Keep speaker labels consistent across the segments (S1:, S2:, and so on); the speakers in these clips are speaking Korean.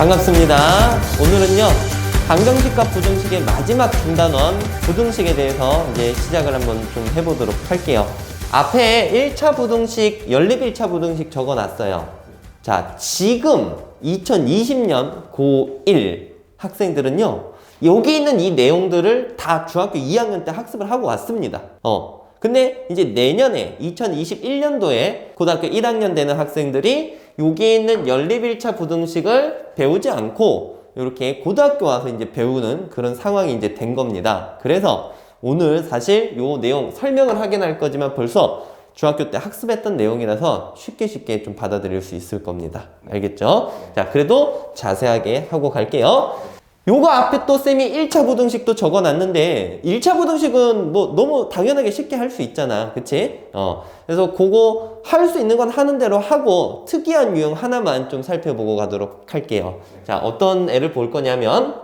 S1: 반갑습니다. 오늘은요, 방정식과 부등식의 마지막 중단원 부등식에 대해서 이제 시작을 한번 좀 해보도록 할게요. 앞에 1차 부등식, 연립 1차 부등식 적어놨어요. 자, 지금 2020년 고1 학생들은요, 여기 있는 이 내용들을 다 중학교 2학년 때 학습을 하고 왔습니다. 근데 이제 내년에 2021년도에 고등학교 1학년 되는 학생들이 여기 있는 연립 1차 부등식을 배우지 않고 이렇게 고등학교 와서 이제 배우는 그런 상황이 이제 된 겁니다. 그래서 오늘 사실 요 내용 설명을 하긴 할 거지만 벌써 중학교 때 학습했던 내용이라서 쉽게 좀 받아들일 수 있을 겁니다. 알겠죠? 자, 그래도 자세하게 하고 갈게요. 요거 앞에 또 쌤이 1차 부등식도 적어놨는데 1차 부등식은 뭐 너무 당연하게 쉽게 할 수 있잖아. 그치? 그래서 그거 할 수 있는 건 하는 대로 하고 특이한 유형 하나만 좀 살펴보고 가도록 할게요. 자, 어떤 애를 볼 거냐면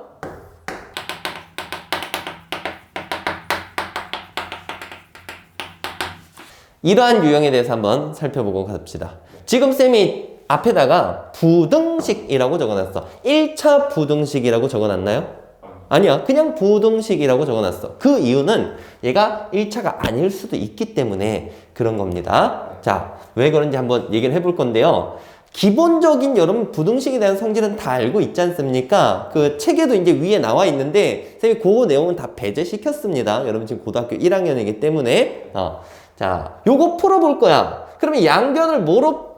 S1: 이러한 유형에 대해서 한번 살펴보고 갑시다. 지금 쌤이 앞에다가 부등식이라고 적어놨어. 1차 부등식이라고 적어놨나요? 아니야. 그냥 부등식이라고 적어놨어. 그 이유는 얘가 1차가 아닐 수도 있기 때문에 그런 겁니다. 자, 왜 그런지 한번 얘기를 해볼 건데요. 기본적인 여러분 부등식에 대한 성질은 다 알고 있지 않습니까? 그 책에도 이제 위에 나와 있는데 쌤이 그 내용은 다 배제시켰습니다. 여러분 지금 고등학교 1학년이기 때문에 자, 요거 풀어볼 거야. 그러면 양변을 뭐로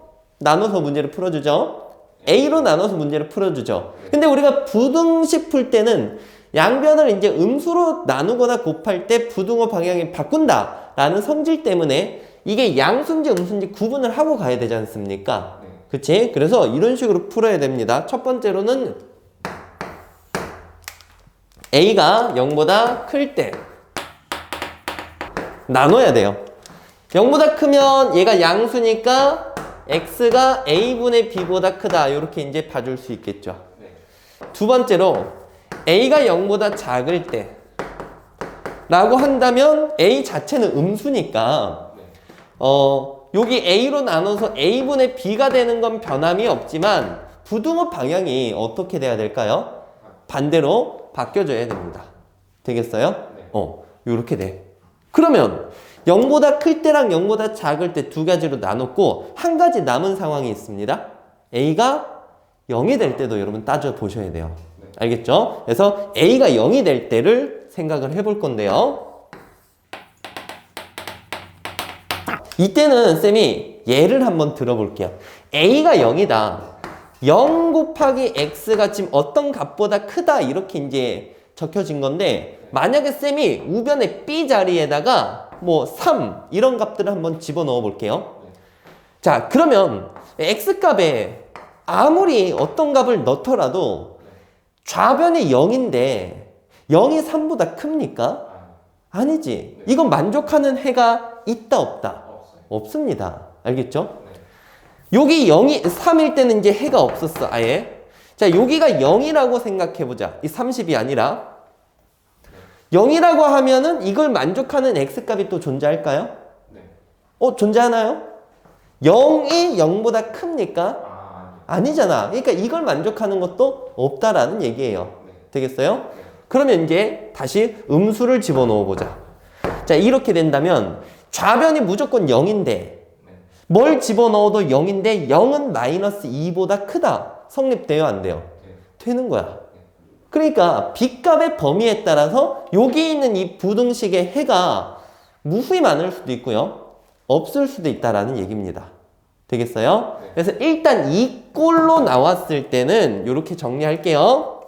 S1: 나눠서 문제를 풀어주죠? A로 나눠서 문제를 풀어주죠. 근데 우리가 부등식 풀 때는 양변을 이제 음수로 나누거나 곱할 때 부등호 방향이 바꾼다 라는 성질 때문에 이게 양수인지 음수인지 구분을 하고 가야 되지 않습니까? 그치? 그래서 이런 식으로 풀어야 됩니다. 첫 번째로는 A가 0보다 클 때 나눠야 돼요. 0보다 크면 얘가 양수니까 x가 a분의 b보다 크다. 이렇게 이제 봐줄 수 있겠죠. 두 번째로 a가 0보다 작을 때 라고 한다면 a 자체는 음수니까 여기 a로 나눠서 a분의 b가 되는 건 변함이 없지만 부등호 방향이 어떻게 돼야 될까요? 반대로 바뀌어줘야 됩니다. 되겠어요? 요렇게 돼. 그러면 0보다 클 때랑 0보다 작을 때 두 가지로 나눴고 한 가지 남은 상황이 있습니다. A가 0이 될 때도 여러분 따져보셔야 돼요. 알겠죠? 그래서 A가 0이 될 때를 생각을 해볼 건데요. 이때는 쌤이 예를 한번 들어볼게요. A가 0이다. 0 곱하기 X가 지금 어떤 값보다 크다 이렇게 이제 적혀진 건데 만약에 쌤이 우변의 B 자리에다가 뭐 3 이런 값들을 한번 집어넣어 볼게요. 자, 그러면 x값에 아무리 어떤 값을 넣더라도 좌변이 0인데 0이 3보다 큽니까? 아니지. 이건 만족하는 해가 있다 없다? 없습니다. 알겠죠? 여기 0이 3일 때는 이제 해가 없었어. 아예. 자, 여기가 0이라고 생각해 보자. 이 30이 아니라 0이라고 하면은 이걸 만족하는 x값이 또 존재할까요? 존재하나요? 0이 0보다 큽니까? 아니잖아. 그러니까 이걸 만족하는 것도 없다라는 얘기예요. 되겠어요? 그러면 이제 다시 음수를 집어넣어 보자. 자, 이렇게 된다면 좌변이 무조건 0인데 뭘 집어넣어도 0인데 0은 마이너스 2보다 크다. 성립돼요? 안 돼요? 되는 거야. 그러니까 B값의 범위에 따라서 여기 있는 이 부등식의 해가 무수히 많을 수도 있고요. 없을 수도 있다라는 얘기입니다. 되겠어요? 그래서 일단 이 꼴로 나왔을 때는 이렇게 정리할게요.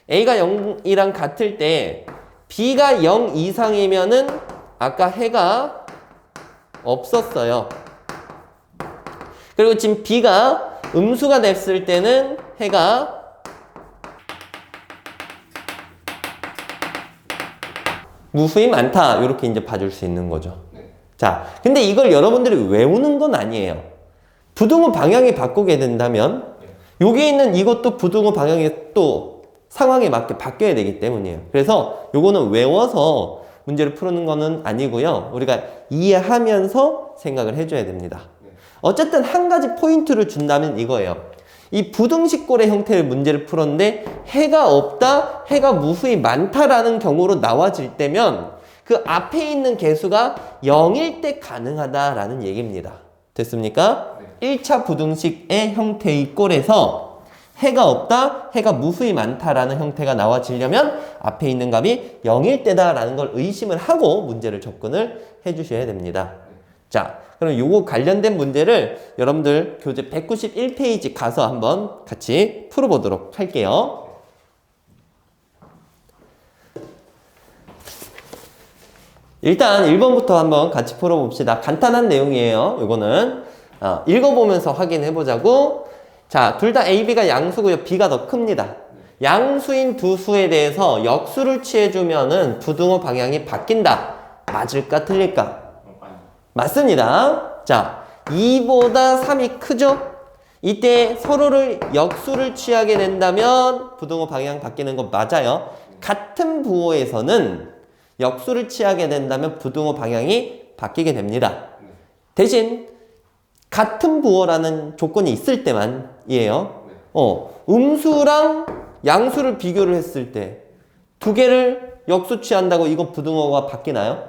S1: A가 0이랑 같을 때 B가 0 이상이면은 아까 해가 없었어요. 그리고 지금 B가 음수가 됐을 때는 해가 무수히 많다. 이렇게 이제 봐줄 수 있는 거죠. 자, 근데 이걸 여러분들이 외우는 건 아니에요. 부등호 방향이 바꾸게 된다면 여기 있는 이것도 부등호 방향이 또 상황에 맞게 바뀌어야 되기 때문이에요. 그래서 요거는 외워서 문제를 푸는 거는 아니고요. 우리가 이해하면서 생각을 해줘야 됩니다. 어쨌든 한 가지 포인트를 준다면 이거예요. 이 부등식꼴의 형태의 문제를 풀었는데 해가 없다, 해가 무수히 많다라는 경우로 나와질 때면 그 앞에 있는 개수가 0일 때 가능하다라는 얘기입니다. 됐습니까? 1차 부등식의 형태의 꼴에서 해가 없다, 해가 무수히 많다라는 형태가 나와지려면 앞에 있는 값이 0일 때다라는 걸 의심을 하고 문제를 접근을 해주셔야 됩니다. 자, 그럼 요거 관련된 문제를 여러분들 교재 191페이지 가서 한번 같이 풀어보도록 할게요. 일단 1번부터 한번 같이 풀어봅시다. 간단한 내용이에요. 요거는 읽어보면서 확인해보자고. 자, 둘 다 A, B가 양수고요. B가 더 큽니다. 양수인 두 수에 대해서 역수를 취해주면은 부등호 방향이 바뀐다. 맞을까 틀릴까? 맞습니다. 자, 2보다 3이 크죠? 이때 서로를 역수를 취하게 된다면 부등호 방향 바뀌는 거 맞아요. 같은 부호에서는 역수를 취하게 된다면 부등호 방향이 바뀌게 됩니다. 대신 같은 부호라는 조건이 있을 때만이에요. 음수랑 양수를 비교를 했을 때 두 개를 역수 취한다고 이건 부등호가 바뀌나요?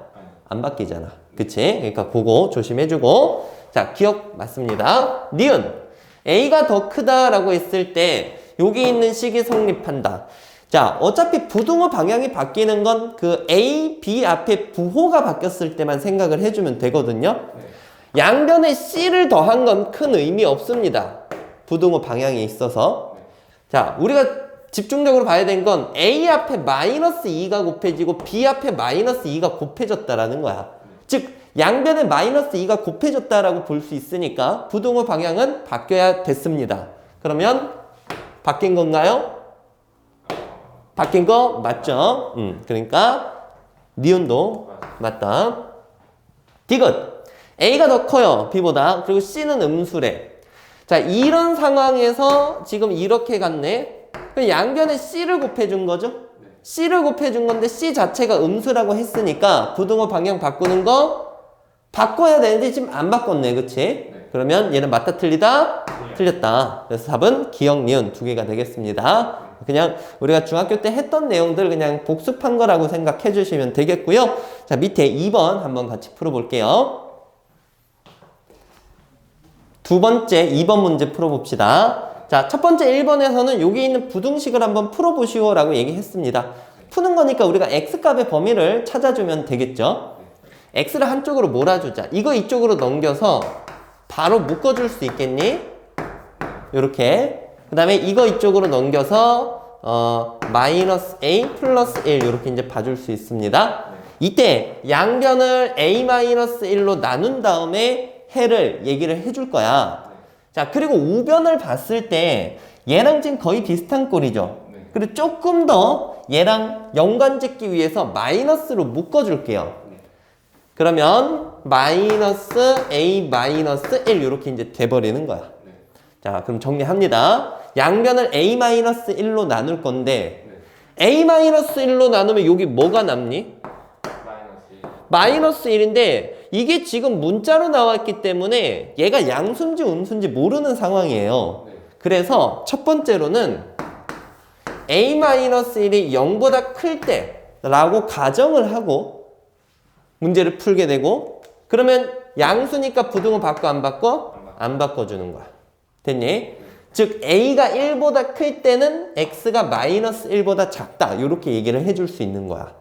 S1: 안 바뀌잖아. 그치? 그러니까 그거 조심해주고. 자, 기억 맞습니다. 니은 A가 더 크다라고 했을 때 여기 있는 식이 성립한다. 자, 어차피 부등호 방향이 바뀌는 건 그 A, B 앞에 부호가 바뀌었을 때만 생각을 해주면 되거든요. 양변에 C를 더한 건 큰 의미 없습니다. 부등호 방향에 있어서. 자, 우리가 집중적으로 봐야 되는 건 A 앞에 마이너스 2가 곱해지고 B 앞에 마이너스 2가 곱해졌다라는 거야. 즉, 양변에 마이너스 2가 곱해졌다라고 볼 수 있으니까 부등호 방향은 바뀌어야 됐습니다. 그러면 바뀐 건가요? 바뀐 거 맞죠? 그러니까 니은도 맞다. 디귿 A가 더 커요. B보다. 그리고 C는 음수래. 자, 이런 상황에서 지금 이렇게 갔네. 양변에 C를 곱해준 거죠? C를 곱해준 건데 C 자체가 음수라고 했으니까 부등호 방향 바꾸는 거 바꿔야 되는데 지금 안 바꿨네. 그치? 그러면 얘는 맞다 틀리다? 틀렸다. 그래서 답은 기역, 니은 두 개가 되겠습니다. 그냥 우리가 중학교 때 했던 내용들 그냥 복습한 거라고 생각해 주시면 되겠고요. 자, 밑에 2번 한번 같이 풀어볼게요. 두 번째 2번 문제 풀어봅시다. 자, 첫 번째 1번에서는 여기 있는 부등식을 한번 풀어보시오 라고 얘기했습니다. 푸는 거니까 우리가 x값의 범위를 찾아주면 되겠죠. x를 한쪽으로 몰아주자. 이거 이쪽으로 넘겨서 바로 묶어줄 수 있겠니? 요렇게. 그 다음에 이거 이쪽으로 넘겨서 마이너스 a 플러스 1 이렇게 이제 봐줄 수 있습니다. 이때 양변을 a-1로 나눈 다음에 해를 얘기를 해줄 거야. 자, 그리고 우변을 봤을 때 얘랑 지금 거의 비슷한 꼴이죠. 그리고 조금 더 얘랑 연관 짓기 위해서 마이너스로 묶어줄게요. 그러면 마이너스 a 마이너스 1 이렇게 이제 돼버리는 거야. 자, 그럼 정리합니다. 양변을 a-1로 나눌 건데 a-1로 나누면 여기 뭐가 남니? 마이너스 1인데 이게 지금 문자로 나왔기 때문에 얘가 양수인지 음수인지 모르는 상황이에요. 그래서 첫 번째로는 a-1이 0보다 클 때라고 가정을 하고 문제를 풀게 되고, 그러면 양수니까 부등호 바꿔 안 바꿔? 안 바꿔주는 거야. 됐니? 즉 a가 1보다 클 때는 x가 마이너스 1보다 작다 이렇게 얘기를 해줄 수 있는 거야.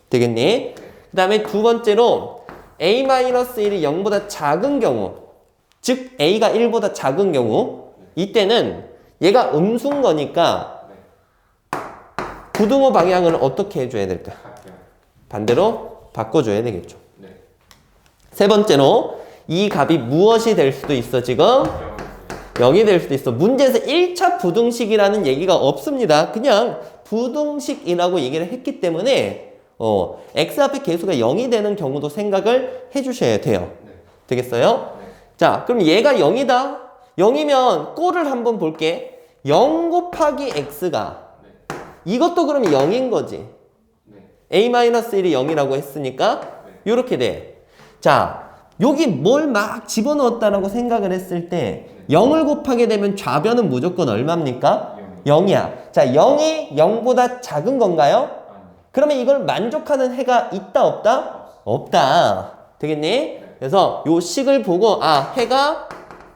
S1: 되겠니? 그 다음에 두 번째로 a-1이 0보다 작은 경우, 즉 a가 1보다 작은 경우, 이때는 얘가 음수인 거니까 부등호 방향을 어떻게 해줘야 될까? 반대로 바꿔줘야 되겠죠. 세 번째로 이 값이 무엇이 될 수도 있어? 지금 0이 될 수도 있어. 문제에서 1차 부등식이라는 얘기가 없습니다. 그냥 부등식이라고 얘기를 했기 때문에 x 앞에 개수가 0이 되는 경우도 생각을 해주셔야 돼요. 되겠어요? 자, 그럼 얘가 0이다. 0이면 꼴을 한번 볼게. 0 곱하기 x가 이것도 그럼 0인 거지. a-1이 0이라고 했으니까 이렇게 돼. 자, 여기 뭘 막 집어넣었다라고 생각을 했을 때 0을 곱하게 되면 좌변은 무조건 얼마입니까? 0이야. 자, 0이 0보다 작은 건가요? 그러면 이걸 만족하는 해가 있다, 없다? 없다. 되겠니? 그래서 요 식을 보고 아, 해가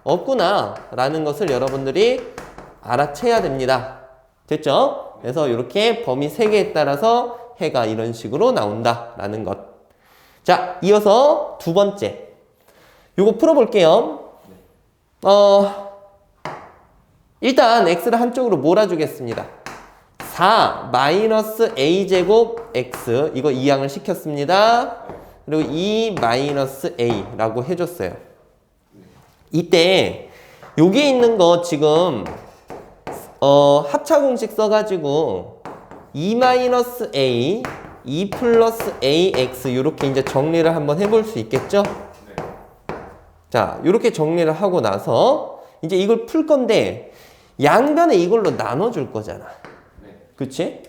S1: 없구나 라는 것을 여러분들이 알아채야 됩니다. 됐죠? 그래서 이렇게 범위 3개에 따라서 해가 이런 식으로 나온다 라는 것. 자, 이어서 두 번째. 요거 풀어볼게요. 일단 x를 한쪽으로 몰아주겠습니다. 4 마이너스 a제곱 x 이거 이항을 시켰습니다. 그리고 2 마이너스 a라고 해줬어요. 이때 여기 있는 거 지금 합차 공식 써가지고 2 마이너스 a 2 플러스 ax 이렇게 이제 정리를 한번 해볼 수 있겠죠? 자, 이렇게 정리를 하고 나서 이제 이걸 풀 건데 양변에 이걸로 나눠줄 거잖아. 그치?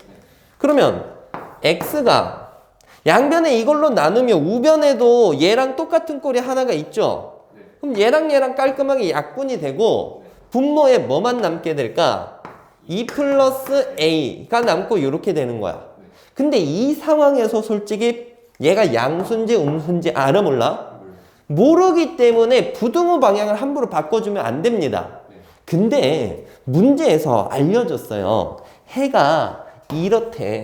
S1: 그러면 x가 양변에 이걸로 나누면 우변에도 얘랑 똑같은 꼴이 하나가 있죠? 그럼 얘랑 깔끔하게 약분이 되고 분모에 뭐만 남게 될까? 2 플러스 a가 남고 이렇게 되는 거야. 근데 이 상황에서 솔직히 얘가 양수인지 음수인지 알아 몰라? 모르기 때문에 부등호 방향을 함부로 바꿔주면 안 됩니다. 근데 문제에서 알려줬어요. 해가 이렇대.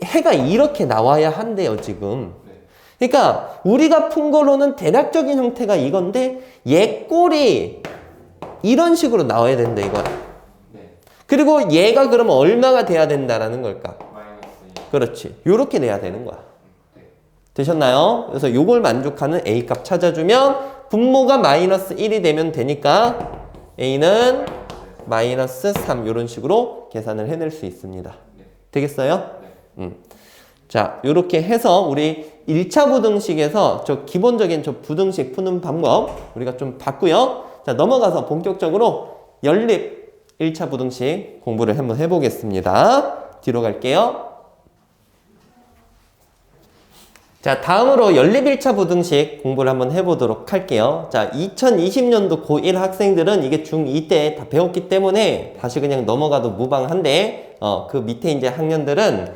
S1: 해가 이렇게 나와야 한대요, 지금. 그러니까 우리가 푼 거로는 대략적인 형태가 이건데 얘 꼴이 이런 식으로 나와야 된다, 이거야. 그리고 얘가 그러면 얼마가 돼야 된다라는 걸까? 그렇지. 요렇게 돼야 되는 거야. 되셨나요? 그래서 요걸 만족하는 a 값 찾아주면 분모가 마이너스 1이 되면 되니까 a는 마이너스 3 이런 식으로 계산을 해낼 수 있습니다. 되겠어요? 자, 요렇게 해서 우리 1차 부등식에서 저 기본적인 저 부등식 푸는 방법 우리가 좀 봤고요. 자, 넘어가서 본격적으로 연립 1차 부등식 공부를 한번 해보겠습니다. 뒤로 갈게요. 자, 다음으로 연립 1차 부등식 공부를 한번 해보도록 할게요. 자, 2020년도 고1 학생들은 이게 중2 때 다 배웠기 때문에 다시 그냥 넘어가도 무방한데, 그 밑에 이제 학년들은,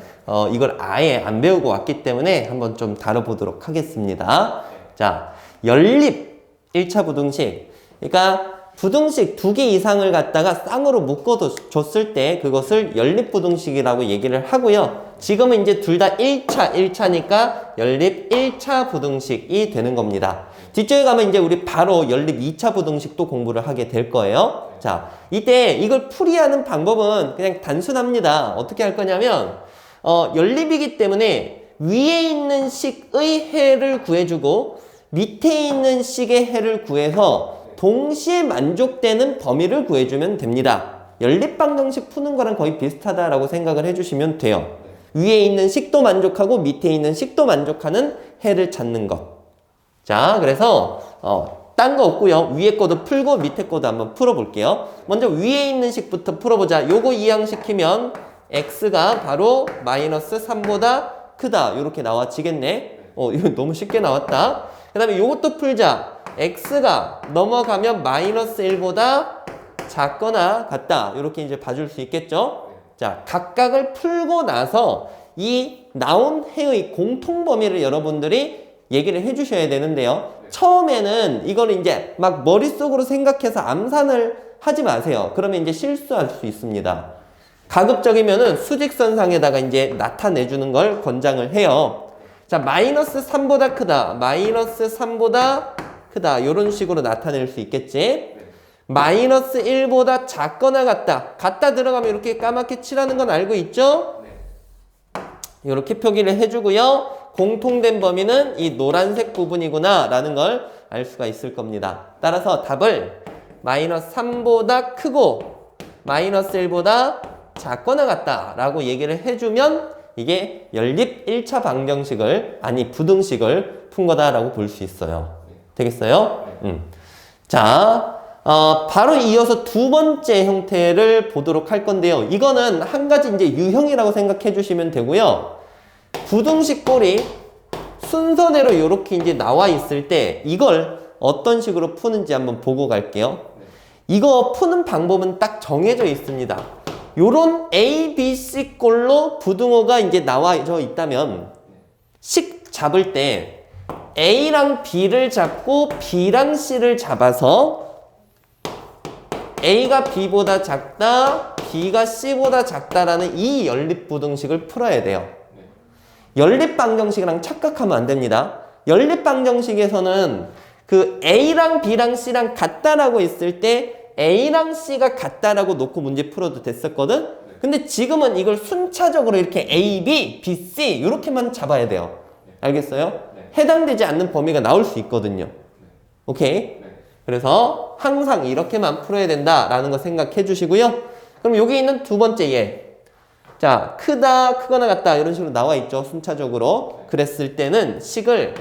S1: 이걸 아예 안 배우고 왔기 때문에 한번 좀 다뤄보도록 하겠습니다. 자, 연립 1차 부등식. 그러니까 부등식 2개 이상을 갖다가 쌍으로 묶어줬을 때 그것을 연립부등식이라고 얘기를 하고요. 지금은 이제 둘 다 1차니까 연립 1차 부등식이 되는 겁니다. 뒤쪽에 가면 이제 우리 바로 연립 2차 부등식도 공부를 하게 될 거예요. 자, 이때 이걸 풀이하는 방법은 그냥 단순합니다. 어떻게 할 거냐면 연립이기 때문에 위에 있는 식의 해를 구해주고 밑에 있는 식의 해를 구해서 동시에 만족되는 범위를 구해주면 됩니다. 연립방정식 푸는 거랑 거의 비슷하다라고 생각을 해주시면 돼요. 위에 있는 식도 만족하고 밑에 있는 식도 만족하는 해를 찾는 것. 자, 그래서 딴 거 없고요. 위에 거도 풀고 밑에 거도 한번 풀어볼게요. 먼저 위에 있는 식부터 풀어보자. 요거 이항시키면 x가 바로 마이너스 3보다 크다. 이렇게 나와지겠네. 이거 너무 쉽게 나왔다. 그 다음에 요것도 풀자. x가 넘어가면 마이너스 1보다 작거나 같다. 이렇게 이제 봐줄 수 있겠죠? 자, 각각을 풀고 나서 이 나온 해의 공통 범위를 여러분들이 얘기를 해주셔야 되는데요. 처음에는 이거를 이제 막 머릿속으로 생각해서 암산을 하지 마세요. 그러면 이제 실수할 수 있습니다. 가급적이면은 수직선상에다가 이제 나타내주는 걸 권장을 해요. 자, 마이너스 3보다 크다. 마이너스 3보다 크다. 이런 식으로 나타낼 수 있겠지. 마이너스 1보다 작거나 같다 들어가면 이렇게 까맣게 칠하는 건 알고 있죠? 이렇게 표기를 해주고요. 공통된 범위는 이 노란색 부분이구나 라는 걸 알 수가 있을 겁니다. 따라서 답을 마이너스 3보다 크고 마이너스 1보다 작거나 같다 라고 얘기를 해주면 이게 연립 1차 방정식을 부등식을 푼 거다라고 볼 수 있어요. 되겠어요? 자, 바로 이어서 두 번째 형태를 보도록 할 건데요. 이거는 한 가지 이제 유형이라고 생각해 주시면 되고요. 부등식 꼴이 순서대로 이렇게 이제 나와 있을 때 이걸 어떤 식으로 푸는지 한번 보고 갈게요. 이거 푸는 방법은 딱 정해져 있습니다. 요런 A, B, C 꼴로 부등호가 이제 나와져 있다면 식 잡을 때 A랑 B를 잡고 B랑 C를 잡아서 A가 B보다 작다, B가 C보다 작다라는 이 연립부등식을 풀어야 돼요. 연립방정식이랑 착각하면 안 됩니다. 연립방정식에서는 그 A랑 B랑 C랑 같다라고 했을 때 A랑 C가 같다라고 놓고 문제 풀어도 됐었거든? 근데 지금은 이걸 순차적으로 이렇게 A, B, B, C 이렇게만 잡아야 돼요. 알겠어요? 해당되지 않는 범위가 나올 수 있거든요. 오케이? 그래서 항상 이렇게만 풀어야 된다라는 거 생각해 주시고요. 그럼 여기 있는 두 번째 예. 자, 크다, 크거나 같다 이런 식으로 나와 있죠. 순차적으로. 그랬을 때는 식을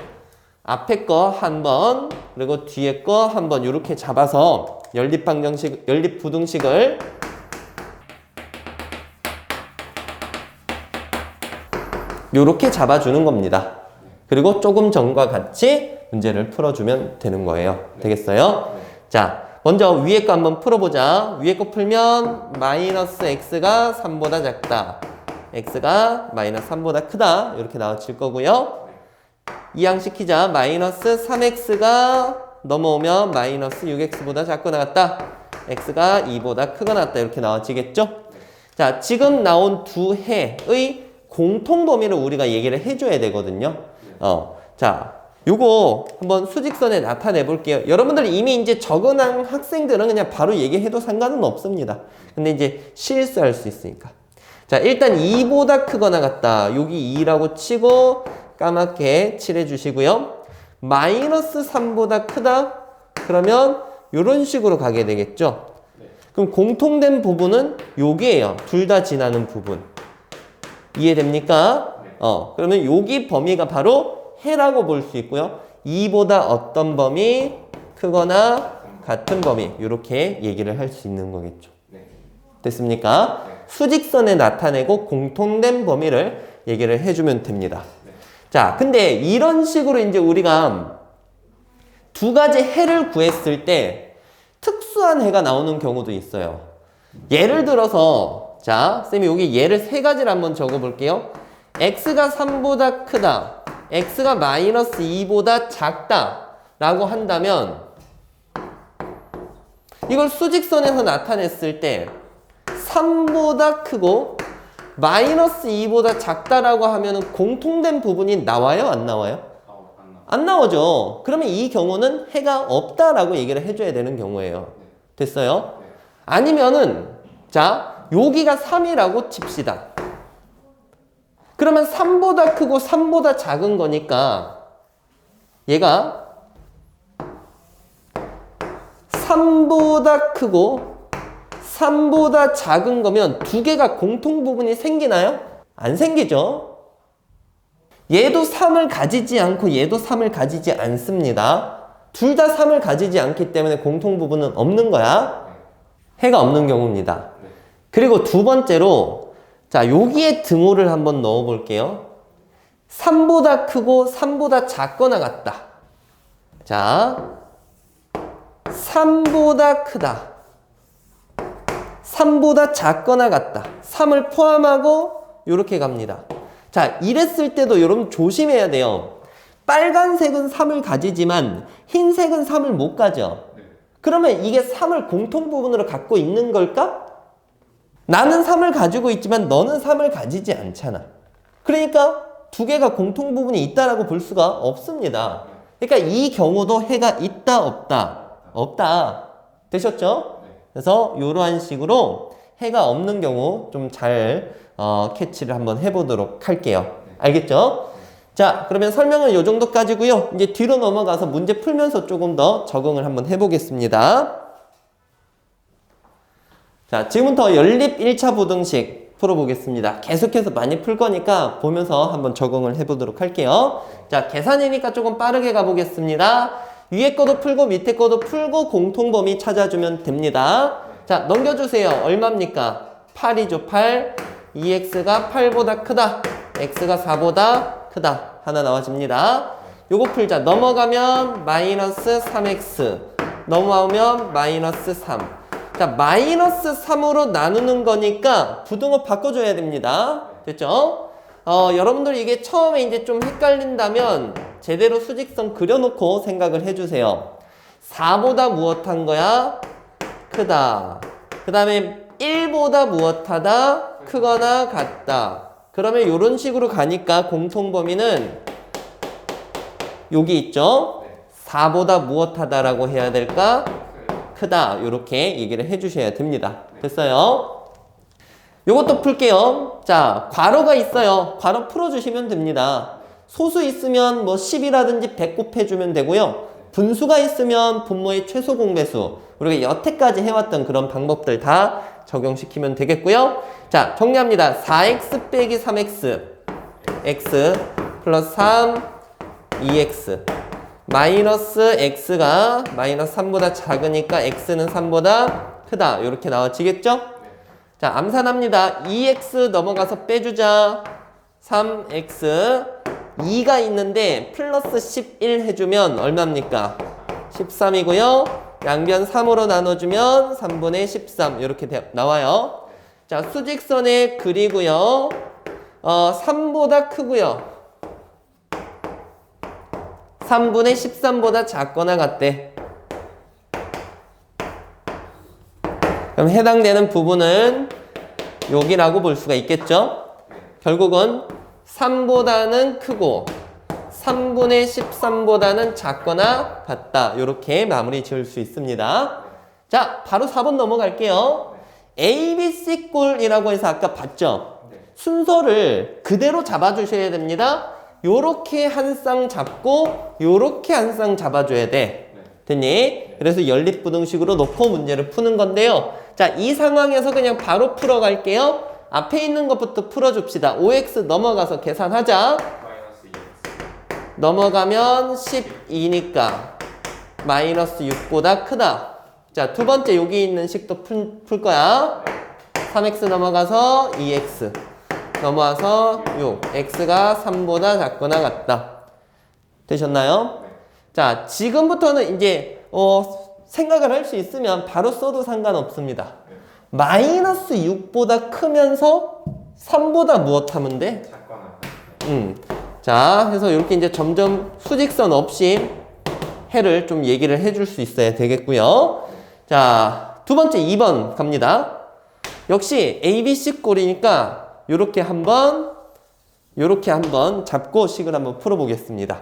S1: 앞에 거 한 번, 그리고 뒤에 거 한 번 이렇게 잡아서 연립방정식, 연립부등식을 이렇게 잡아주는 겁니다. 그리고 조금 전과 같이 문제를 풀어주면 되는 거예요. 되겠어요? 자, 먼저 위에 거 한번 풀어보자. 위에 거 풀면 마이너스 x가 3보다 작다. x가 마이너스 3보다 크다. 이렇게 나와질 거고요. 이항시키자. 마이너스 3x가 넘어오면 마이너스 6x보다 작거나 같다. x가 2보다 크거나 같다. 이렇게 나와지겠죠? 자, 지금 나온 두 해의 공통범위를 우리가 얘기를 해줘야 되거든요. 자, 요거 한번 수직선에 나타내 볼게요. 여러분들 이미 이제 적응한 학생들은 그냥 바로 얘기해도 상관은 없습니다. 근데 이제 실수할 수 있으니까. 자, 일단 2보다 크거나 같다. 여기 2라고 치고 까맣게 칠해 주시고요. 마이너스 3보다 크다? 그러면 요런 식으로 가게 되겠죠. 그럼 공통된 부분은 요게예요. 둘 다 지나는 부분. 이해됩니까? 그러면 여기 범위가 바로 해라고 볼 수 있고요. 2보다 어떤 범위, 크거나 같은 범위 이렇게 얘기를 할 수 있는 거겠죠. 됐습니까? 수직선에 나타내고 공통된 범위를 얘기를 해주면 됩니다. 자, 근데 이런 식으로 이제 우리가 두 가지 해를 구했을 때 특수한 해가 나오는 경우도 있어요. 예를 들어서 자, 쌤이 여기 예를 세 가지를 한번 적어볼게요. x가 3보다 크다. x가 마이너스 2보다 작다. 라고 한다면 이걸 수직선에서 나타냈을 때 3보다 크고 마이너스 2보다 작다라고 하면 공통된 부분이 나와요? 안 나와요? 안 나오죠. 그러면 이 경우는 해가 없다라고 얘기를 해줘야 되는 경우예요. 됐어요? 아니면은 자, 여기가 3이라고 칩시다. 그러면 3보다 크고 3보다 작은 거니까 얘가 3보다 크고 3보다 작은 거면 두 개가 공통 부분이 생기나요? 안 생기죠. 얘도 3을 가지지 않고 얘도 3을 가지지 않습니다. 둘 다 3을 가지지 않기 때문에 공통 부분은 없는 거야. 해가 없는 경우입니다. 그리고 두 번째로 자, 여기에 등호를 한번 넣어 볼게요. 3보다 크고 3보다 작거나 같다. 자, 3보다 크다. 3보다 작거나 같다. 3을 포함하고 이렇게 갑니다. 자, 이랬을 때도 여러분 조심해야 돼요. 빨간색은 3을 가지지만 흰색은 3을 못 가져. 그러면 이게 3을 공통 부분으로 갖고 있는 걸까? 나는 3을 가지고 있지만 너는 3을 가지지 않잖아. 그러니까 두 개가 공통 부분이 있다라고 볼 수가 없습니다. 그러니까 이 경우도 해가 있다 없다? 없다. 되셨죠? 그래서 이러한 식으로 해가 없는 경우 좀 잘 캐치를 한번 해보도록 할게요. 알겠죠? 자, 그러면 설명은 이 정도까지고요. 이제 뒤로 넘어가서 문제 풀면서 조금 더 적응을 한번 해보겠습니다. 자, 지금부터 연립 1차 부등식 풀어보겠습니다. 계속해서 많이 풀 거니까 보면서 한번 적응을 해보도록 할게요. 자, 계산이니까 조금 빠르게 가보겠습니다. 위에 거도 풀고 밑에 거도 풀고 공통범위 찾아주면 됩니다. 자, 넘겨주세요. 얼마입니까? 8이죠, 8. 2x가 8보다 크다. x가 4보다 크다. 하나 나와집니다. 요거 풀자. 넘어가면 마이너스 3x. 넘어오면 마이너스 3. 자, 마이너스 3으로 나누는 거니까 부등호 바꿔줘야 됩니다. 됐죠? 여러분들 이게 처음에 이제 좀 헷갈린다면 제대로 수직선 그려놓고 생각을 해주세요. 4보다 무엇한 거야? 크다. 그 다음에 1보다 무엇하다? 크거나 같다. 그러면 이런 식으로 가니까 공통범위는 여기 있죠? 4보다 무엇하다라고 해야 될까? 크다. 이렇게 얘기를 해주셔야 됩니다. 됐어요? 요것도 풀게요. 자, 괄호가 있어요. 괄호 풀어주시면 됩니다. 소수 있으면 뭐 10이라든지 100 곱해주면 되고요. 분수가 있으면 분모의 최소 공배수, 우리가 여태까지 해왔던 그런 방법들 다 적용시키면 되겠고요. 자, 정리합니다. 4x 빼기 3x, x 플러스 3, 2x. 마이너스 x가 마이너스 3보다 작으니까 x는 3보다 크다. 이렇게 나와지겠죠? 자, 암산합니다. 2x 넘어가서 빼주자. 3x 2가 있는데 플러스 11 해주면 얼마입니까? 13이고요. 양변 3으로 나눠주면 3분의 13 이렇게 나와요. 자, 수직선에 그리고요. 3보다 크고요. 3분의 13보다 작거나 같대. 그럼 해당되는 부분은 여기라고 볼 수가 있겠죠? 결국은 3보다는 크고 3분의 13보다는 작거나 같다. 이렇게 마무리 지을 수 있습니다. 자, 바로 4번 넘어갈게요. ABC 꼴이라고 해서 아까 봤죠? 순서를 그대로 잡아주셔야 됩니다. 요렇게 한 쌍 잡고 요렇게 한 쌍 잡아줘야 돼. 됐니? 그래서 연립부등식으로 놓고 문제를 푸는 건데요. 자, 이 상황에서 그냥 바로 풀어갈게요. 앞에 있는 것부터 풀어줍시다. 5x 넘어가서 계산하자. 넘어가면 12니까 마이너스 6보다 크다. 자, 두 번째 여기 있는 식도 풀 거야. 3x 넘어가서 2x 넘어와서 6. x가 3보다 작거나 같다. 되셨나요? 자, 지금부터는 이제 생각을 할 수 있으면 바로 써도 상관없습니다. 마이너스 6보다 크면서 3보다 무엇하면 돼? 자, 해서 이렇게 이제 점점 수직선 없이 해를 좀 얘기를 해줄 수 있어야 되겠고요. 자, 두 번째 2번 갑니다. 역시 ABC 꼴이니까 요렇게 한번 잡고 식을 한번 풀어보겠습니다.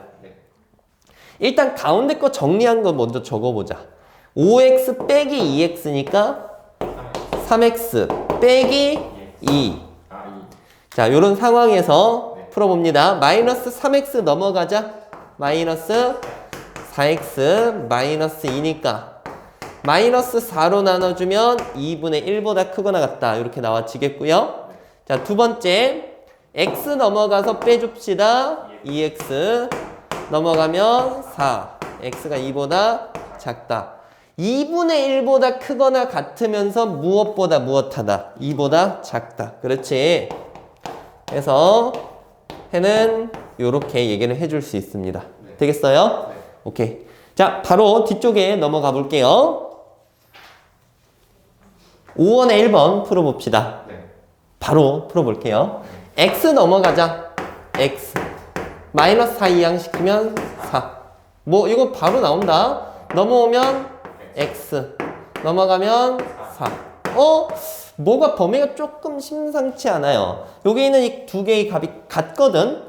S1: 일단 가운데 거 정리한 거 먼저 적어보자. 5x 빼기 2x니까 3x 빼기 2. 자, 요런 상황에서 풀어봅니다. 마이너스 3x 넘어가자. 마이너스 4x 마이너스 2니까 마이너스 4로 나눠주면 2분의 1보다 크거나 같다. 이렇게 나와지겠고요. 자, 두 번째 x 넘어가서 빼줍시다. 2x 넘어가면 4. x가 2보다 작다. 2분의 1보다 크거나 같으면서 무엇보다 무엇하다. 2보다 작다. 그렇지. 그래서 해는 이렇게 얘기를 해줄 수 있습니다. 되겠어요? 오케이. 자, 바로 뒤쪽에 넘어가 볼게요. 5번에 1번 풀어봅시다. 바로 풀어볼게요. x 넘어가자. x 마이너스 4 이항시키면 4. 뭐 이거 바로 나온다. 넘어오면 x 넘어가면 4. 뭐가 범위가 조금 심상치 않아요. 여기 있는 이 두 개의 값이 같거든.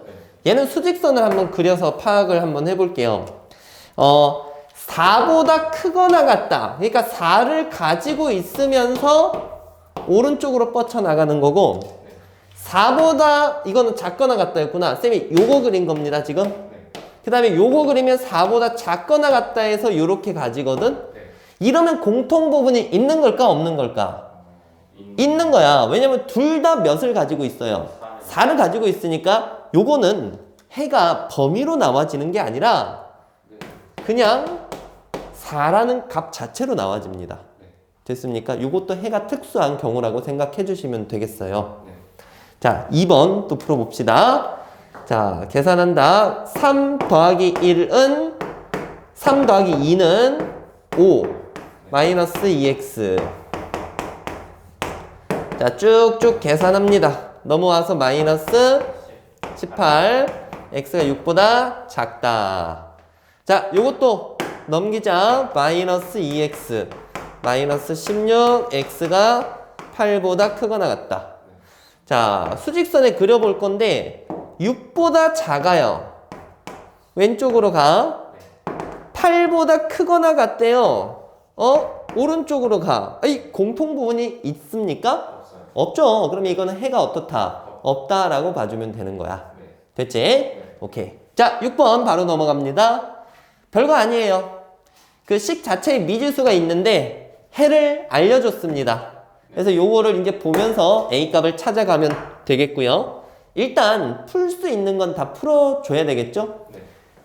S1: 얘는 수직선을 한번 그려서 파악을 한번 해볼게요. 4보다 크거나 같다. 그러니까 4를 가지고 있으면서 오른쪽으로 뻗쳐나가는 거고 4보다 이거는 작거나 같다였구나. 쌤이 요거 그린 겁니다 지금. 그 다음에 요거 그리면 4보다 작거나 같다 해서 요렇게 가지거든. 이러면 공통 부분이 있는 걸까 없는 걸까? 있는 거야. 왜냐면 둘 다 몇을 가지고 있어요. 4를 가지고 있으니까 요거는 해가 범위로 나와지는 게 아니라 그냥 4라는 값 자체로 나와집니다. 됐습니까? 요것도 해가 특수한 경우라고 생각해 주시면 되겠어요. 자, 2번 또 풀어봅시다. 자, 계산한다. 3 더하기 1은 3 더하기 2는 5 마이너스 2x. 자, 쭉쭉 계산합니다. 넘어와서 마이너스 18. x가 6보다 작다. 자, 요것도 넘기자. 마이너스 2x 마이너스 16. x가 8보다 크거나 같다. 자, 수직선에 그려볼 건데 6보다 작아요. 왼쪽으로 가. 8보다 크거나 같대요. 오른쪽으로 가. 이 공통 부분이 있습니까? 없죠. 그러면 이거는 해가 어떻다? 없다라고 봐주면 되는 거야. 됐지? 오케이. 자, 6번 바로 넘어갑니다. 별거 아니에요. 그 식 자체에 미지수가 있는데 해를 알려줬습니다. 그래서 요거를 이제 보면서 A 값을 찾아가면 되겠고요. 일단 풀 수 있는 건 다 풀어줘야 되겠죠?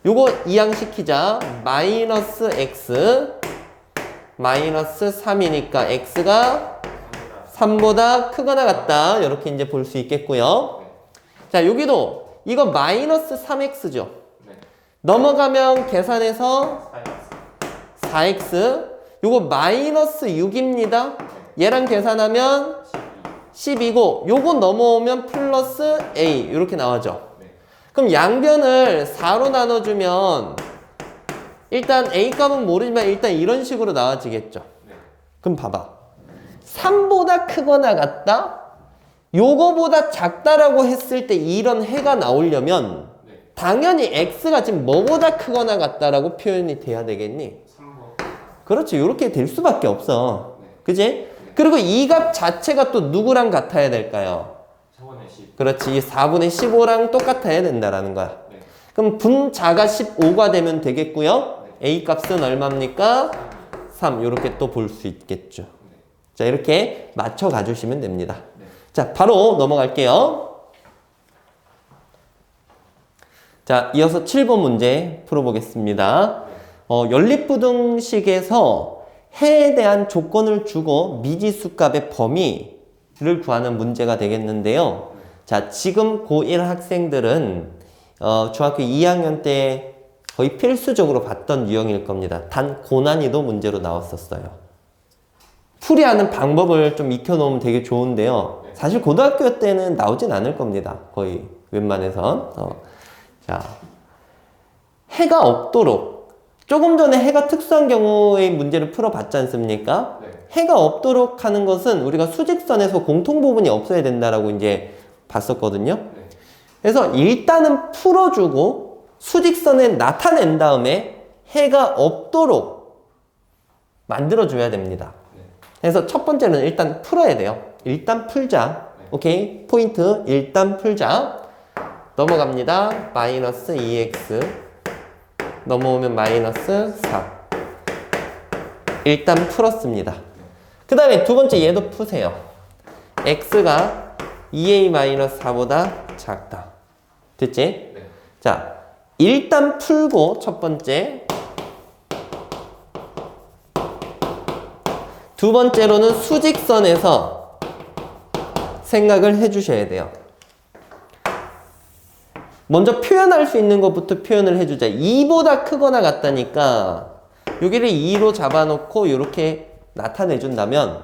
S1: 요거 이항시키자. 마이너스 x 마이너스 3이니까 x가 3보다 크거나 같다. 이렇게 이제 볼 수 있겠고요. 자, 여기도 이거 마이너스 3x죠. 넘어가면 계산해서 4x. 요거 마이너스 6입니다. 얘랑 계산하면 10이고 요거 넘어오면 플러스 a 이렇게 나오죠. 그럼 양변을 4로 나눠주면 일단 a 값은 모르지만 일단 이런 식으로 나와지겠죠. 그럼 봐봐. 3보다 크거나 같다? 요거보다 작다라고 했을 때 이런 해가 나오려면 당연히 x가 지금 뭐보다 크거나 같다라고 표현이 돼야 되겠니? 3번. 그렇지. 이렇게 될 수밖에 없어. 그지? 그리고 이 값 자체가 또 누구랑 같아야 될까요? 4분의 10. 그렇지. 4분의 15랑 똑같아야 된다라는 거야. 그럼 분자가 15가 되면 되겠고요. a 값은 얼마입니까? 3. 이렇게 또 볼 수 있겠죠. 자, 이렇게 맞춰 가주시면 됩니다. 자, 바로 넘어갈게요. 자, 이어서 7번 문제 풀어보겠습니다. 연립부등식에서 해에 대한 조건을 주고 미지수 값의 범위를 구하는 문제가 되겠는데요. 자, 지금 고1 학생들은 중학교 2학년 때 거의 필수적으로 봤던 유형일 겁니다. 단 고난이도 문제로 나왔었어요. 풀이하는 방법을 좀 익혀놓으면 되게 좋은데요. 사실 고등학교 때는 나오진 않을 겁니다. 거의 웬만해선. 자, 해가 없도록. 조금 전에 해가 특수한 경우의 문제를 풀어봤지 않습니까? 해가 없도록 하는 것은 우리가 수직선에서 공통 부분이 없어야 된다라고 이제 봤었거든요. 그래서 일단은 풀어주고 수직선에 나타낸 다음에 해가 없도록 만들어줘야 됩니다. 그래서 첫 번째는 일단 풀어야 돼요. 일단 풀자. 오케이? 포인트. 일단 풀자. 넘어갑니다. 마이너스 2x. 넘어오면 마이너스 4. 일단 풀었습니다. 그 다음에 두 번째 얘도 푸세요. x가 2a-4보다 작다. 됐지? 자, 일단 풀고 첫 번째. 두 번째로는 수직선에서 생각을 해주셔야 돼요. 먼저 표현할 수 있는 것부터 표현을 해주자. 2보다 크거나 같다니까 여기를 2로 잡아놓고 이렇게 나타내준다면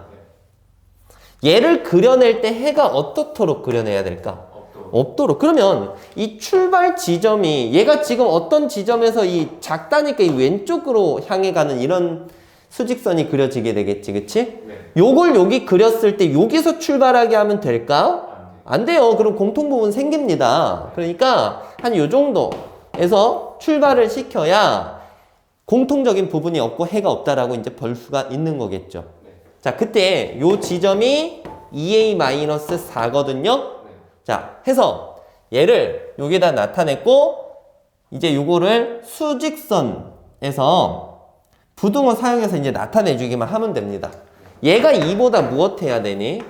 S1: 얘를 그려낼 때 해가 어떻도록 그려내야 될까? 없도록. 그러면 이 출발 지점이 얘가 지금 어떤 지점에서 이 작다니까 이 왼쪽으로 향해 가는 이런 수직선이 그려지게 되겠지, 그치? 요걸 여기 그렸을 때 여기서 출발하게 하면 될까? 안 돼요. 그럼 공통 부분 생깁니다. 그러니까 한 요 정도에서 출발을 시켜야 공통적인 부분이 없고 해가 없다라고 이제 볼 수가 있는 거겠죠. 자, 그때 요 지점이 2a-4거든요. 자, 해서 얘를 여기다 나타냈고 이제 요거를 수직선에서 부등호 사용해서 이제 나타내주기만 하면 됩니다. 얘가 2보다 무엇 해야 되니?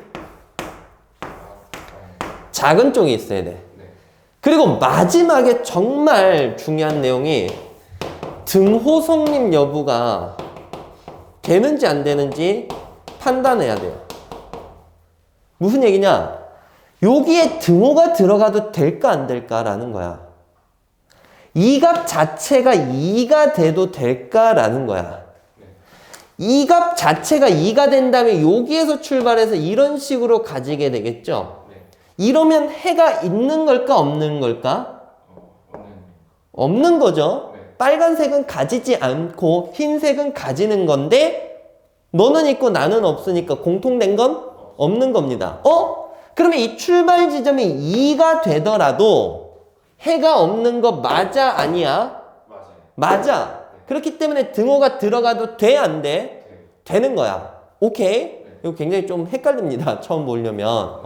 S1: 작은 쪽이 있어야 돼. 그리고 마지막에 정말 중요한 내용이 등호 성립 여부가 되는지 안 되는지 판단해야 돼요. 무슨 얘기냐? 여기에 등호가 들어가도 될까 안 될까라는 거야. 이 값 자체가 2가 돼도 될까라는 거야. 이 값 자체가 2가 된다면 여기에서 출발해서 이런 식으로 가지게 되겠죠. 이러면 해가 있는 걸까 없는 걸까? 없는 거죠. 빨간색은 가지지 않고 흰색은 가지는 건데 너는 있고 나는 없으니까 공통된 건 없는 겁니다. 그러면 이 출발 지점이 2가 되더라도 해가 없는 거 맞아 아니야? 맞아. 그렇기 때문에 등호가 들어가도 돼 안 돼? 되는 거야. 오케이? 이거 굉장히 좀 헷갈립니다. 처음 보려면.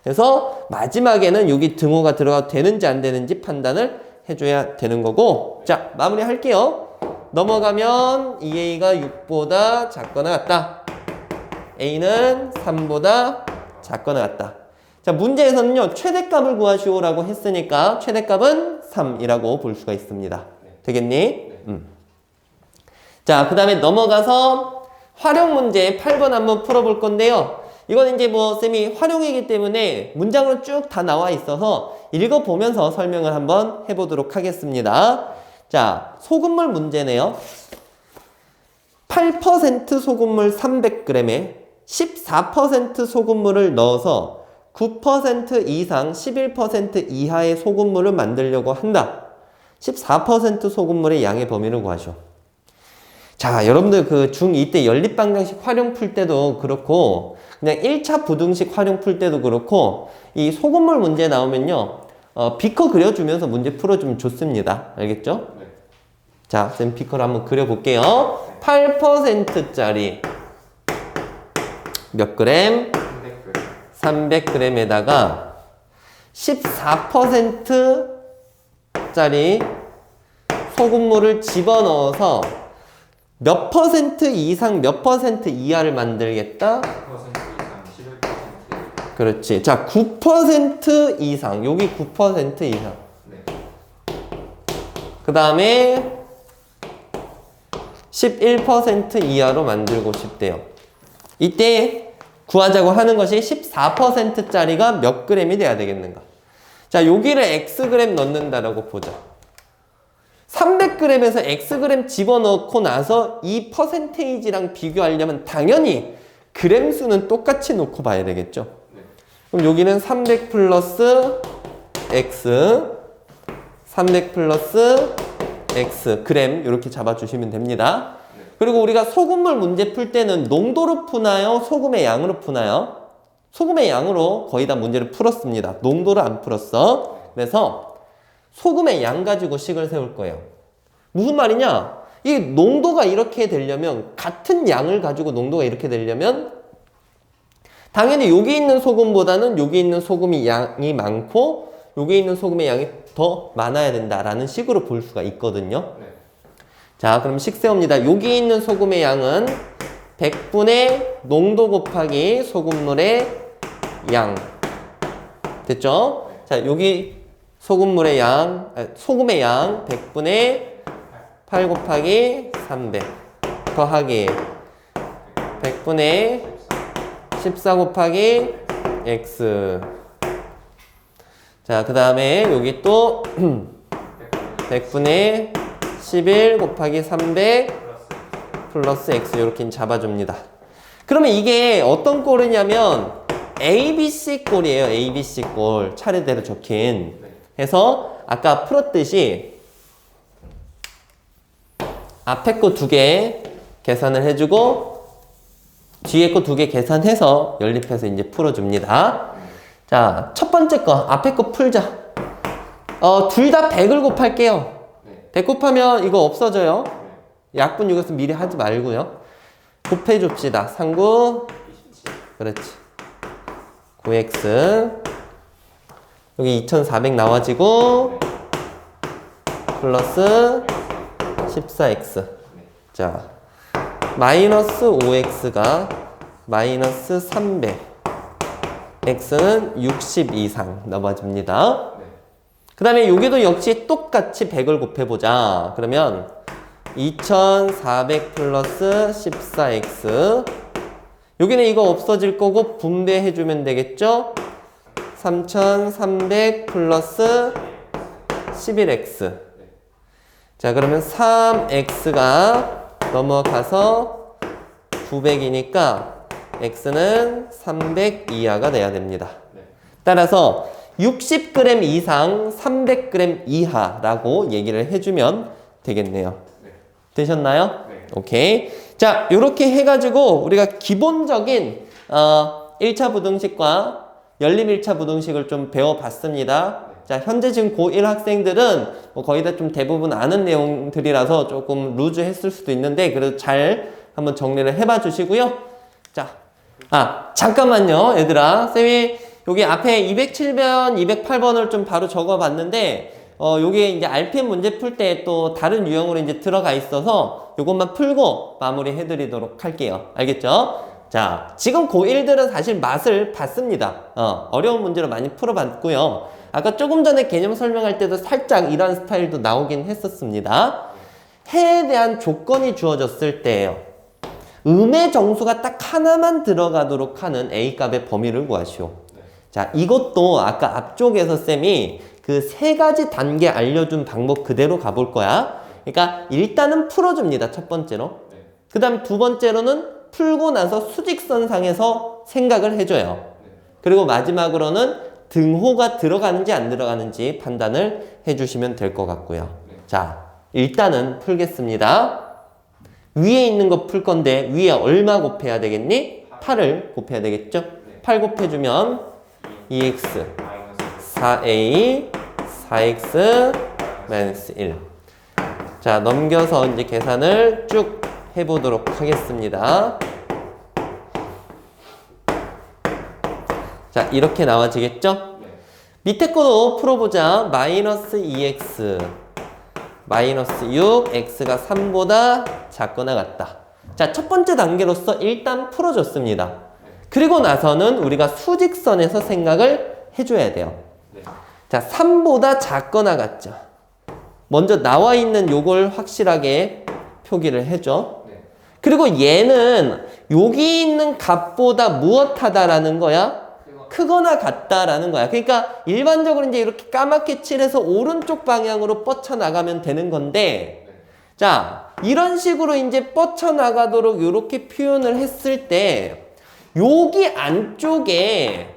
S1: 그래서 마지막에는 여기 등호가 들어가도 되는지 안 되는지 판단을 해줘야 되는 거고. 자, 마무리 할게요. 넘어가면 2a가 6보다 작거나 같다. a는 3보다 작거나 같다. 자, 문제에서는요, 최대값을 구하시오라고 했으니까 최대값은 3이라고 볼 수가 있습니다. 되겠니? 자, 그 다음에 넘어가서 활용 문제 8번 한번 풀어볼 건데요. 이건 이제 쌤이 활용이기 때문에 문장으로 쭉 다 나와 있어서 읽어보면서 설명을 한번 해보도록 하겠습니다. 자, 소금물 문제네요. 8% 소금물 300g에 14% 소금물을 넣어서 9% 이상 11% 이하의 소금물을 만들려고 한다. 14% 소금물의 양의 범위를 구하시오. 자, 여러분들 그 중2 때 연립방정식 활용 풀 때도 그렇고 그냥 1차 부등식 활용 풀 때도 그렇고 이 소금물 문제 나오면요. 비커 그려주면서 문제 풀어주면 좋습니다. 알겠죠? 네. 자, 쌤 비커를 한번 그려볼게요. 8%짜리 몇 그램? 300g에다가 14%짜리 소금물을 집어넣어서 몇 퍼센트 이상 몇 퍼센트 이하를 만들겠다? 9% 이상, 11%. 그렇지. 자, 9% 이상. 여기 9% 이상. 네. 그 다음에 11% 이하로 만들고 싶대요. 이때 구하자고 하는 것이 14%짜리가 몇 그램이 돼야 되겠는가? 자, 여기를 X그램 넣는다라고 보자. 300g에서 X그램 집어넣고 나서 이 퍼센테이지랑 비교하려면 당연히 그램 수는 똑같이 놓고 봐야 되겠죠? 그럼 여기는 300 플러스 X, 300 플러스 X, 그램 이렇게 잡아주시면 됩니다. 그리고 우리가 소금물 문제 풀 때는 농도로 푸나요? 소금의 양으로 푸나요? 소금의 양으로 거의 다 문제를 풀었습니다. 농도를 안 풀었어. 그래서 소금의 양 가지고 식을 세울 거예요. 무슨 말이냐? 이 농도가 이렇게 되려면 같은 양을 가지고 농도가 이렇게 되려면 당연히 여기 있는 소금보다는 여기 있는 소금이 양이 많고 여기 있는 소금의 양이 더 많아야 된다라는 식으로 볼 수가 있거든요. 자, 그럼 식 세웁니다. 여기 있는 소금의 양은 100분의 농도 곱하기 소금물의 양. 됐죠? 자, 여기 소금물의 양, 소금의 양 100분의 8 곱하기 300 더하기 100분의 14 곱하기 X. 자, 그 다음에 여기 또 100분의 11 곱하기 300 플러스 X 이렇게 잡아줍니다. 그러면 이게 어떤 꼴이냐면 ABC 꼴이에요. ABC 꼴. 차례대로 적힌. 해서 아까 풀었듯이 앞에 거 2개 계산을 해주고 뒤에 거 2개 계산해서 연립해서 이제 풀어줍니다. 자, 첫 번째 거 앞에 거 풀자. 둘 다 100을 곱할게요. 100 곱하면 이거 없어져요. 약분 이것은 미리 하지 말고요. 곱해줍시다. 39 그렇지. 9x 여기 2400 나와지고 플러스 14x. 자, 마이너스 5x가 마이너스 300. x는 60 이상 나와줍니다. 그 다음에 여기도 역시 똑같이 100을 곱해보자. 그러면 2400 플러스 14x. 여기는 이거 없어질 거고 분배해주면 되겠죠? 3300 플러스 11x. 자, 그러면 3x가 넘어가서 900이니까 x는 300 이하가 돼야 됩니다. 따라서 60g 이상 300g 이하라고 얘기를 해주면 되겠네요. 되셨나요? 오케이. 자, 요렇게 해가지고 우리가 기본적인 1차 부등식과 연립 1차 부등식을 좀 배워봤습니다. 자, 현재 지금 고1 학생들은 뭐 거의 다 좀 대부분 아는 내용들이라서 조금 루즈했을 수도 있는데 그래도 잘 한번 정리를 해봐 주시고요. 자, 잠깐만요, 얘들아. 쌤이 여기 앞에 207번, 208번을 좀 바로 적어봤는데 요게 이제 RPM 문제 풀 때 또 다른 유형으로 이제 들어가 있어서 요것만 풀고 마무리 해드리도록 할게요. 알겠죠? 자, 지금 고1들은 사실 맛을 봤습니다. 어려운 문제로 많이 풀어봤고요. 아까 조금 전에 개념 설명할 때도 살짝 이런 스타일도 나오긴 했었습니다. 해에 대한 조건이 주어졌을 때예요. 음의 정수가 딱 하나만 들어가도록 하는 A값의 범위를 구하시오. 자, 이것도 아까 앞쪽에서 쌤이 그 세 가지 단계 알려준 방법 그대로 가볼 거야. 그러니까 일단은 풀어줍니다. 첫 번째로. 그 다음 두 번째로는 풀고 나서 수직선상에서 생각을 해줘요. 그리고 마지막으로는 등호가 들어가는지 안 들어가는지 판단을 해주시면 될 것 같고요. 자, 일단은 풀겠습니다. 위에 있는 거 풀 건데 위에 얼마 곱해야 되겠니? 8을 곱해야 되겠죠? 8 곱해주면 2x 4a 4x 마이너스 1. 자, 넘겨서 이제 계산을 쭉 해보도록 하겠습니다. 자, 이렇게 나와지겠죠? 밑에 거도 풀어보자. 마이너스 2x 마이너스 6 x가 3보다 작거나 같다. 자, 첫 번째 단계로서 일단 풀어줬습니다. 그리고 나서는 우리가 수직선에서 생각을 해줘야 돼요. 자, 3보다 작거나 같죠. 먼저 나와 있는 요걸 확실하게 표기를 해줘. 그리고 얘는 여기 있는 값보다 무엇하다라는 거야? 크거나 같다라는 거야. 그러니까 일반적으로 이제 이렇게 까맣게 칠해서 오른쪽 방향으로 뻗쳐나가면 되는 건데, 자, 이런 식으로 이제 뻗쳐나가도록 이렇게 표현을 했을 때 여기 안쪽에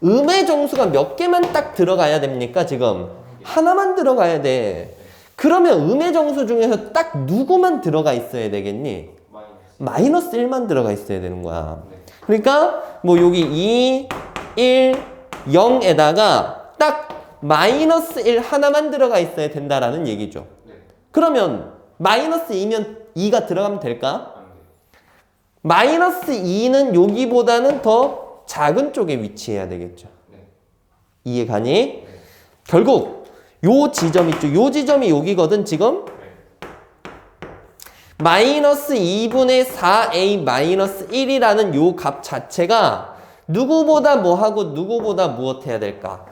S1: 음의 정수가 몇 개만 딱 들어가야 됩니까? 지금 하나만 들어가야 돼. 그러면 음의 정수 중에서 딱 누구만 들어가 있어야 되겠니? 마이너스 1만 들어가 있어야 되는 거야. 그러니까 뭐 여기 2, 1, 0에다가 딱 마이너스 1 하나만 들어가 있어야 된다라는 얘기죠. 그러면 마이너스 2면 2가 들어가면 될까? 마이너스 2는 여기보다는 더 작은 쪽에 위치해야 되겠죠. 이해가니? 결국 요 지점 있죠. 요 지점이 여기거든 지금. 마이너스 2분의 4a 마이너스 1이라는 요 값 자체가 누구보다 뭐하고 누구보다 무엇해야 될까?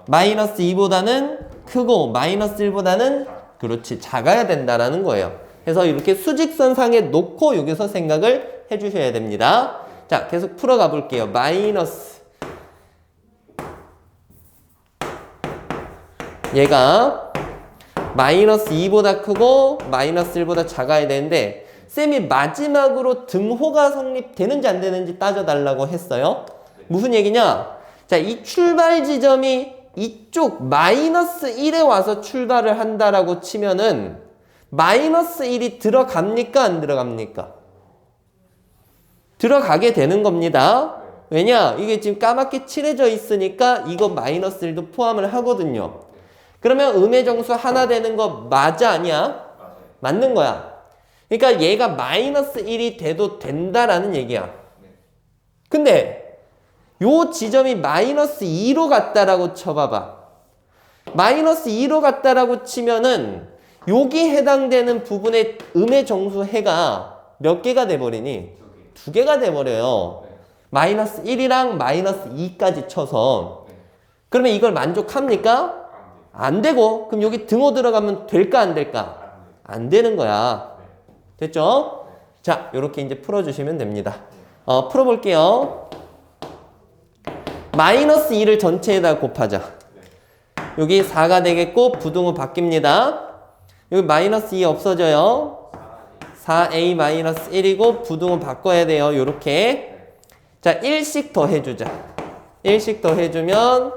S1: 마이너스 2보다는 크고 마이너스 1보다는 그렇지 작아야 된다라는 거예요. 그래서 이렇게 수직선상에 놓고 여기서 생각을 해주셔야 됩니다. 자, 계속 풀어가 볼게요. 마이너스 얘가 마이너스 2보다 크고 마이너스 1보다 작아야 되는데 쌤이 마지막으로 등호가 성립되는지 안 되는지 따져달라고 했어요. 무슨 얘기냐? 자, 이 출발 지점이 이쪽 마이너스 1에 와서 출발을 한다라고 치면은 마이너스 1이 들어갑니까? 안 들어갑니까? 들어가게 되는 겁니다. 왜냐? 이게 지금 까맣게 칠해져 있으니까 이거 마이너스 1도 포함을 하거든요. 그러면 음의 정수 하나 되는 거 맞아 아니야? 맞는 거야. 그러니까 얘가 마이너스 1이 돼도 된다라는 얘기야. 근데 요 지점이 마이너스 2로 갔다라고 쳐봐봐. 마이너스 2로 갔다라고 치면은 여기 해당되는 부분의 음의 정수 해가 몇 개가 돼버리니? 2개가 돼버려요. 마이너스 1이랑 마이너스 2까지 쳐서. 그러면 이걸 만족합니까? 안 되고, 그럼 여기 등호 들어가면 될까 안 될까? 안 되는 거야. 됐죠? 자, 요렇게 이제 풀어주시면 됩니다. 풀어볼게요. 마이너스 2를 전체에다 곱하자. 여기 4가 되겠고 부등호 바뀝니다. 여기 마이너스 2 없어져요. 4a 마이너스 1이고 부등호 바꿔야 돼요. 요렇게. 자, 1씩 더 해주자. 1씩 더 해주면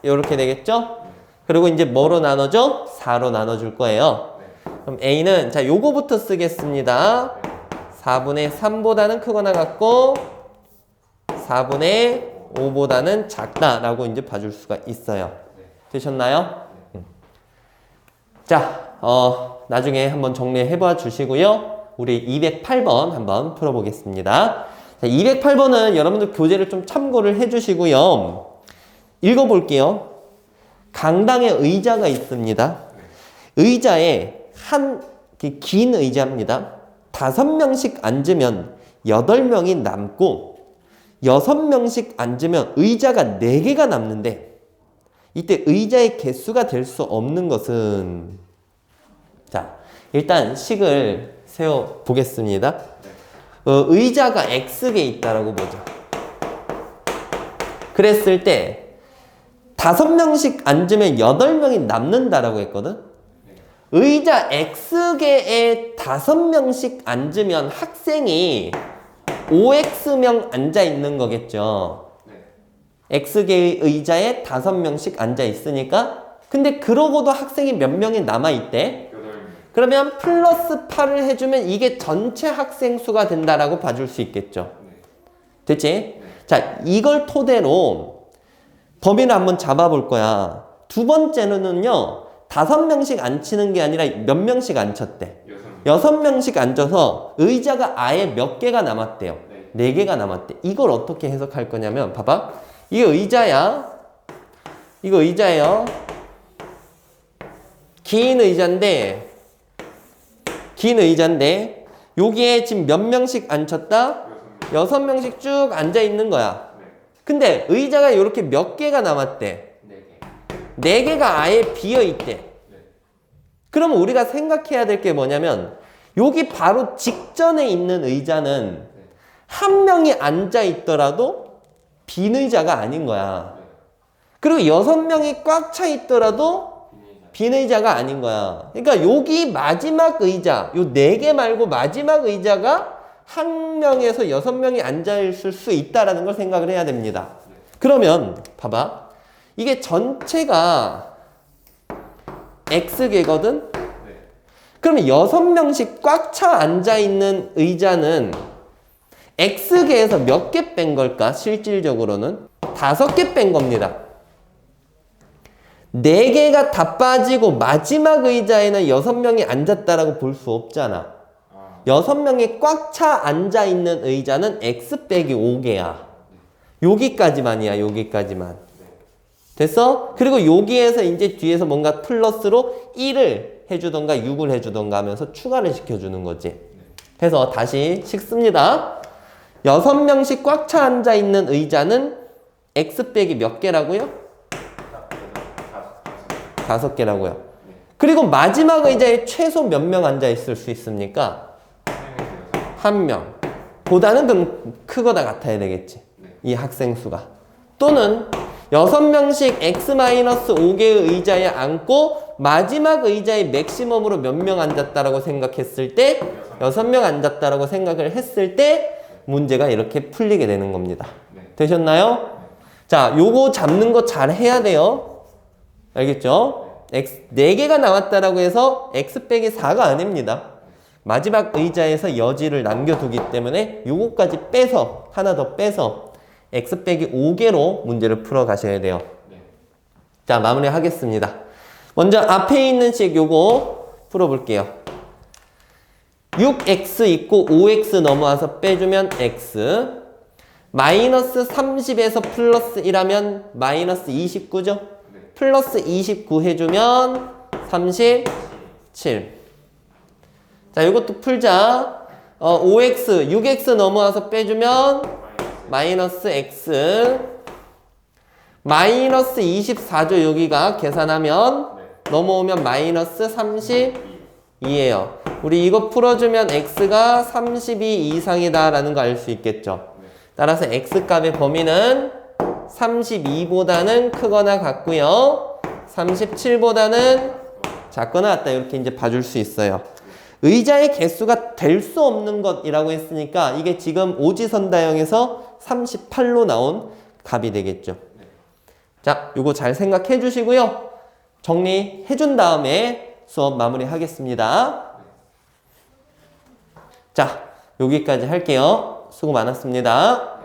S1: 요렇게 되겠죠? 그리고 이제 뭐로 나눠줘? 4로 나눠줄 거예요. 그럼 a는 자 요거부터 쓰겠습니다. 4분의 3보다는 크거나 같고 4분의 5보다는 작다라고 이제 봐줄 수가 있어요. 되셨나요? 자, 나중에 한번 정리해봐 주시고요. 우리 208번 한번 풀어보겠습니다. 자, 208번은 여러분들 교재를 좀 참고를 해주시고요. 읽어볼게요. 강당에 의자가 있습니다. 의자에 긴 의자입니다. 5명씩 앉으면 8명이 남고 6명씩 앉으면 의자가 4개가 남는데 이때 의자의 개수가 될 수 없는 것은 자, 일단 식을 세워 보겠습니다. 의자가 X개 있다라고 보죠. 그랬을 때 5명씩 앉으면 8명이 남는다라고 했거든. 의자 X개에 5명씩 앉으면 학생이 5X명 앉아 있는 거겠죠. X개의 의자에 5명씩 앉아 있으니까. 근데 그러고도 학생이 몇 명이 남아 있대? 그러면 플러스 8을 해주면 이게 전체 학생 수가 된다라고 봐줄 수 있겠죠. 됐지? 자, 이걸 토대로 범위를 한번 잡아볼 거야. 두 번째는요, 5명씩 앉히는 게 아니라 몇 명씩 앉혔대? 6명씩 앉아서 의자가 아예 몇 개가 남았대요? 4개가 남았대. 이걸 어떻게 해석할 거냐면, 봐봐. 이게 의자야. 이거 의자예요. 긴 의자인데, 여기에 지금 몇 명씩 앉혔다? 6명씩 쭉 앉아 있는 거야. 근데 의자가 이렇게 몇 개가 남았대? 4개가 아예 비어 있대. 그러면 우리가 생각해야 될 게 뭐냐면 여기 바로 직전에 있는 의자는 한 명이 앉아 있더라도 빈 의자가 아닌 거야. 그리고 6명이 꽉 차 있더라도 빈 의자가 아닌 거야. 그러니까 여기 마지막 의자, 요 4개 말고 마지막 의자가 한 명에서 6명이 앉아 있을 수 있다라는 걸 생각을 해야 됩니다. 그러면 봐봐. 이게 전체가 X개거든? 그러면 6명씩 꽉 차 앉아있는 의자는 X개에서 몇 개 뺀 걸까? 실질적으로는 5개 뺀 겁니다. 4개가 다 빠지고 마지막 의자에는 6명이 앉았다라고 볼 수 없잖아. 6명이 꽉 차 앉아있는 의자는 X 빼기 5개야. 여기까지만이야, 여기까지만. 됐어? 그리고 여기에서 이제 뒤에서 뭔가 플러스로 1을 해주던가 6을 해주던가 하면서 추가를 시켜주는 거지. 그래서 다시 식습니다. 6명씩 꽉 차 앉아있는 의자는 X 빼기 몇 개라고요? 5개라고요. 그리고 마지막 의자에 최소 몇 명 앉아있을 수 있습니까? 1명. 보다는 좀 크거나 같아야 되겠지. 이 학생 수가. 또는 6명씩 X-5개의 의자에 앉고 마지막 의자의 맥시멈으로 몇 명 앉았다라고 생각했을 때 6명 앉았다라고 생각을 했을 때 문제가 이렇게 풀리게 되는 겁니다. 되셨나요? 자, 요거 잡는 거 잘 해야 돼요. 알겠죠? 4개가 나왔다라고 해서 X 빼기 4가 아닙니다. 마지막 의자에서 여지를 남겨두기 때문에 요거까지 빼서 하나 더 빼서 X 빼기 5개로 문제를 풀어 가셔야 돼요. 자, 마무리 하겠습니다. 먼저 앞에 있는 식 요거 풀어 볼게요. 6x 있고 5x 넘어와서 빼주면 x, 마이너스 30에서 플러스 1하면 마이너스 29죠? 플러스 29 해주면 37. 자, 이것도 풀자. 5x, 6x 넘어와서 빼주면 마이너스 x, 마이너스 24죠. 여기가 계산하면 넘어오면 마이너스 32예요. 우리 이거 풀어주면 x가 32 이상이다 라는 거 알 수 있겠죠. 따라서 x값의 범위는 32보다는 크거나 같고요. 37보다는 작거나 같다. 이렇게 이제 봐줄 수 있어요. 의자의 개수가 될 수 없는 것이라고 했으니까 이게 지금 오지선다형에서 38로 나온 값이 되겠죠. 자, 요거 잘 생각해 주시고요. 정리해 준 다음에 수업 마무리 하겠습니다. 자, 여기까지 할게요. 수고 많았습니다.